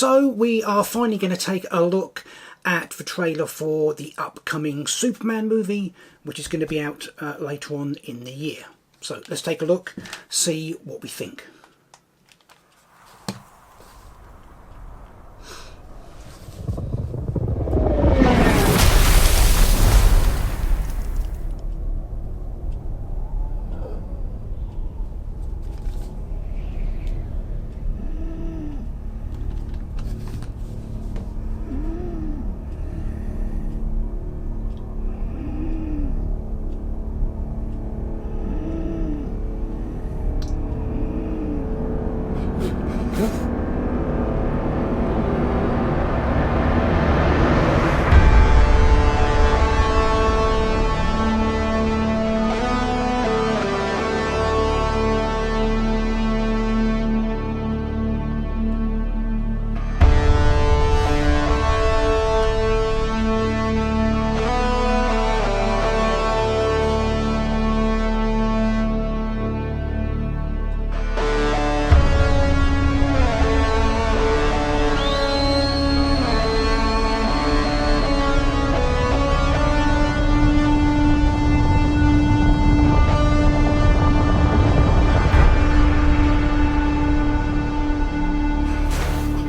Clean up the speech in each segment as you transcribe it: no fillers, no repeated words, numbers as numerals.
So we are finally going to take a look at the trailer for the upcoming Superman movie, which is going to be out later on in the year. So let's take a look, see what we think.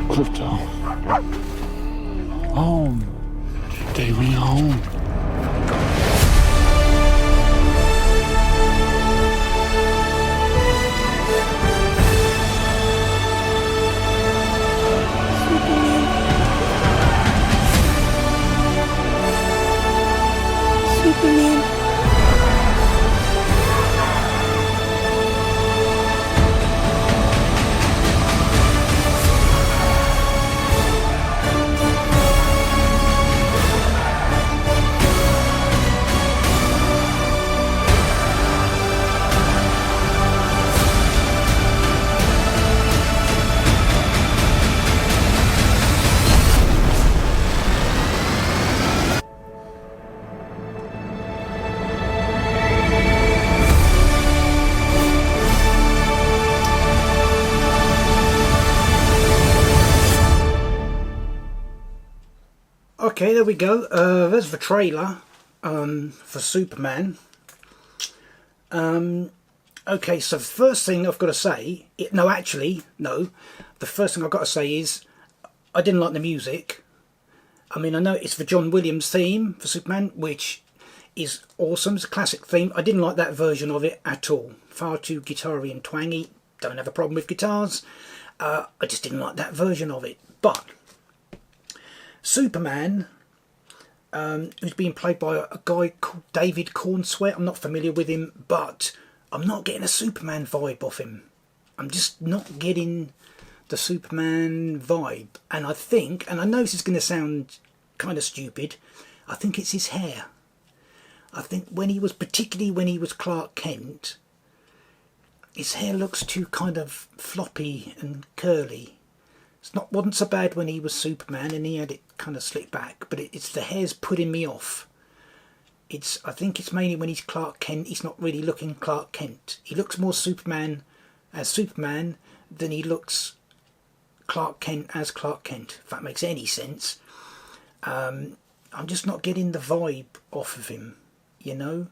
Krypto. Home. Take me home. Superman. Okay, there we go. There's the trailer for Superman. Okay, so the first thing I've got to say... The first thing I've got to say is I didn't like the music. I mean, I know it's the John Williams theme for Superman, which is awesome. It's a classic theme. I didn't like that version of it at all. Far too guitar-y and twangy. Don't have a problem with guitars. I just didn't like that version of it. But Superman, who's being played by a guy called David Cornsweet. I'm not familiar with him, but I'm not getting a Superman vibe off him. I'm just not getting the Superman vibe. And I think, and I know this is going to sound kind of stupid, I think it's his hair. I think particularly when he was Clark Kent, his hair looks too kind of floppy and curly. Wasn't so bad when he was Superman and he had it kind of slicked back, but it's the hair's putting me off. I think it's mainly when he's Clark Kent, he's not really looking Clark Kent. He looks more Superman as Superman than he looks Clark Kent as Clark Kent, if that makes any sense. I'm just not getting the vibe off of him, you know.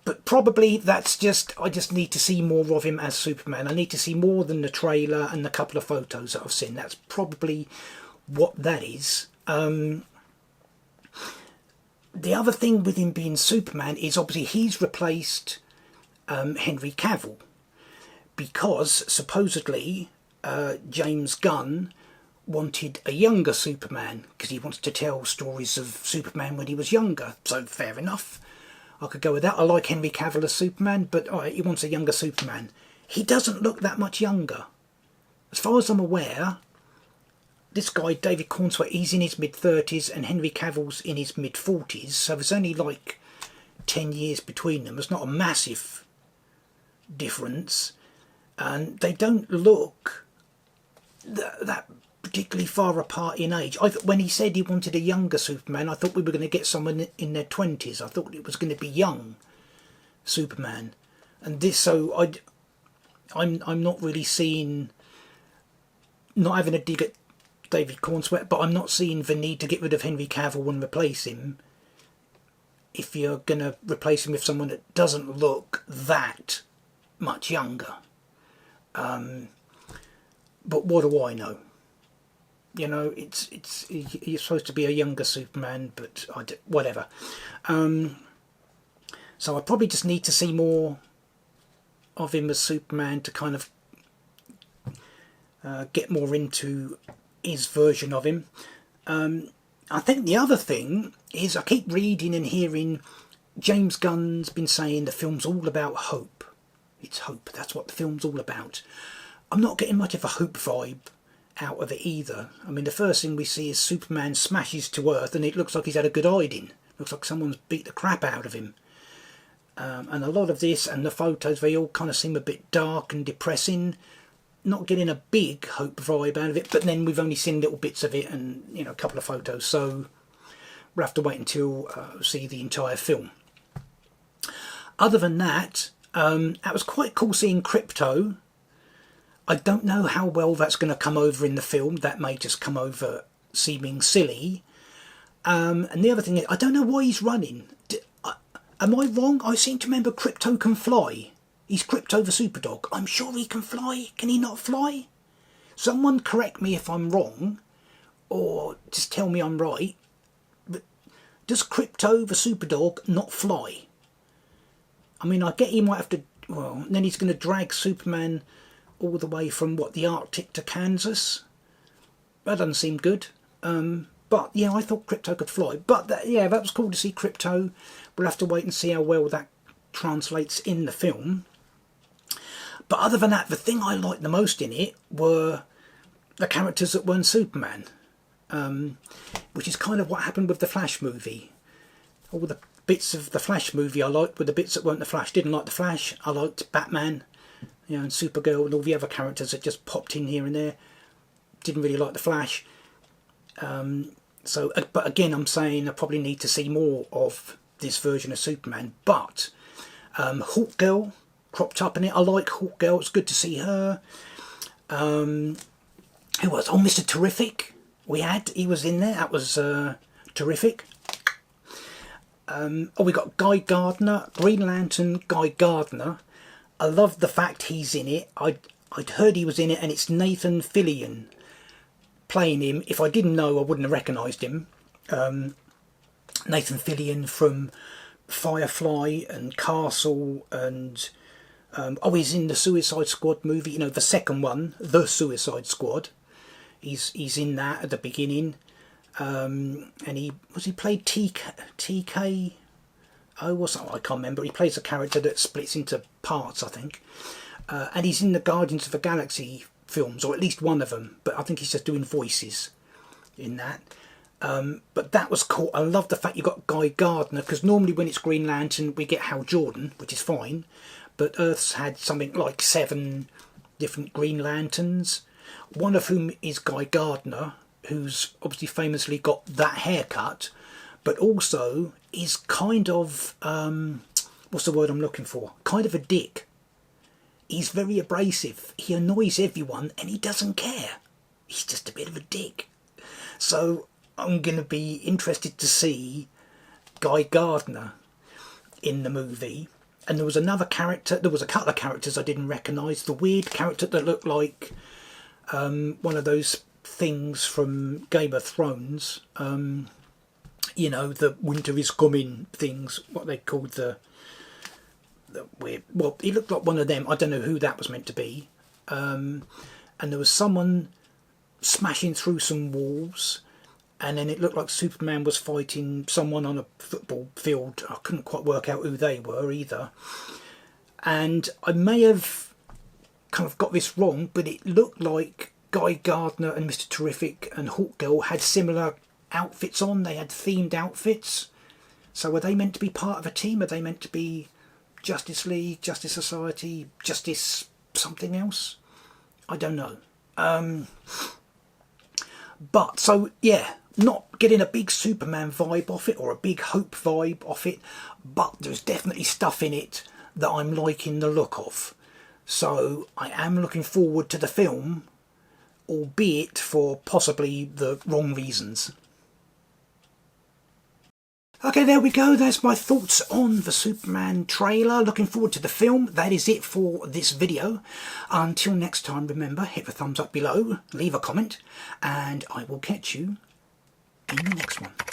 But probably that's just, I just need to see more of him as Superman. I need to see more than the trailer and the couple of photos that I've seen. That's probably what that is. The other thing with him being Superman is obviously he's replaced Henry Cavill. Because supposedly James Gunn wanted a younger Superman. Because he wants to tell stories of Superman when he was younger. So fair enough. I could go with that. I like Henry Cavill as Superman, but he wants a younger Superman. He doesn't look that much younger. As far as I'm aware, this guy, David Cornsweet, he's in his mid-30s and Henry Cavill's in his mid-40s. So there's only like 10 years between them. It's not a massive difference. And they don't look that particularly far apart in age. When he said he wanted a younger Superman, I thought we were going to get someone in their 20s. I thought it was going to be young Superman, and this. So I'm not really seeing not having a dig at David Cornsweet, but I'm not seeing the need to get rid of Henry Cavill and replace him if you're going to replace him with someone that doesn't look that much younger. But what do I know? You know, you're supposed to be a younger Superman, but whatever. So I probably just need to see more of him as Superman to kind of get more into his version of him. I think the other thing is I keep reading and hearing James Gunn's been saying the film's all about hope. It's hope. That's what the film's all about. I'm not getting much of a hope vibe out of it either. I mean, the first thing we see is Superman smashes to Earth and it looks like he's had a good hiding. Looks like someone's beat the crap out of him. And a lot of this and the photos, they all kind of seem a bit dark and depressing. Not getting a big hope vibe out of it, but then we've only seen little bits of it and, you know, a couple of photos. So we'll have to wait until see the entire film. Other than that, that was quite cool seeing Krypto. I don't know how well that's going to come over in the film. That may just come over seeming silly. And the other thing is, I don't know why he's running. Am I wrong? I seem to remember Krypto can fly. He's Krypto the Superdog. I'm sure he can fly. Can he not fly? Someone correct me if I'm wrong, or just tell me I'm right. But does Krypto the Superdog not fly? I mean, I get he might have to... Well, then he's going to drag Superman all the way from, what, the Arctic to Kansas? That doesn't seem good. But, yeah, I thought Krypto could fly. But, that was cool to see Krypto. We'll have to wait and see how well that translates in the film. But other than that, the thing I liked the most in it were the characters that weren't Superman. Which is kind of what happened with the Flash movie. All the bits of the Flash movie I liked were the bits that weren't the Flash. Didn't like the Flash. I liked Batman, you know, and Supergirl and all the other characters that just popped in here and there. Didn't really like the Flash. But again, I'm saying I probably need to see more of this version of Superman. But Hawk Girl cropped up in it. I like Hawk Girl. It's good to see her. Who was? Oh, Mr. Terrific. He was in there. That was terrific. We got Guy Gardner, Green Lantern Guy Gardner. I love the fact he's in it. I'd heard he was in it, and it's Nathan Fillion playing him. If I didn't know, I wouldn't have recognised him. Nathan Fillion from Firefly and Castle, and he's in the Suicide Squad movie. You know, the second one, The Suicide Squad. He's in that at the beginning. And he played TK or something, I can't remember. He plays a character that splits into parts, I think. And he's in the Guardians of the Galaxy films, or at least one of them, but I think he's just doing voices in that. But that was cool. I love the fact you got Guy Gardner, because normally when it's Green Lantern we get Hal Jordan, which is fine, but Earth's had something like 7 different Green Lanterns, one of whom is Guy Gardner, who's obviously famously got that haircut, but also is kind of, what's the word I'm looking for? Kind of a dick. He's very abrasive. He annoys everyone and he doesn't care. He's just a bit of a dick. So I'm going to be interested to see Guy Gardner in the movie. And there was another character, there was a couple of characters I didn't recognise. The weird character that looked like one of those things from Game of Thrones, you know, the winter is coming things, what they called the weird, well, he looked like one of them. I don't know who that was meant to be. And there was someone smashing through some walls, and then it looked like Superman was fighting someone on a football field. I couldn't quite work out who they were either. And I may have kind of got this wrong, but it looked like Guy Gardner and Mr. Terrific and Hawk Girl had similar outfits on. They had themed outfits. So were they meant to be part of a team? Are they meant to be Justice League, Justice Society, Justice something else? I don't know. But, so, yeah, not getting a big Superman vibe off it, or a big Hope vibe off it, but there's definitely stuff in it that I'm liking the look of. So I am looking forward to the film, albeit for possibly the wrong reasons. Okay, there we go. That's my thoughts on the Superman trailer. Looking forward to the film. That is it for this video. Until next time, remember, hit the thumbs up below, leave a comment, and I will catch you in the next one.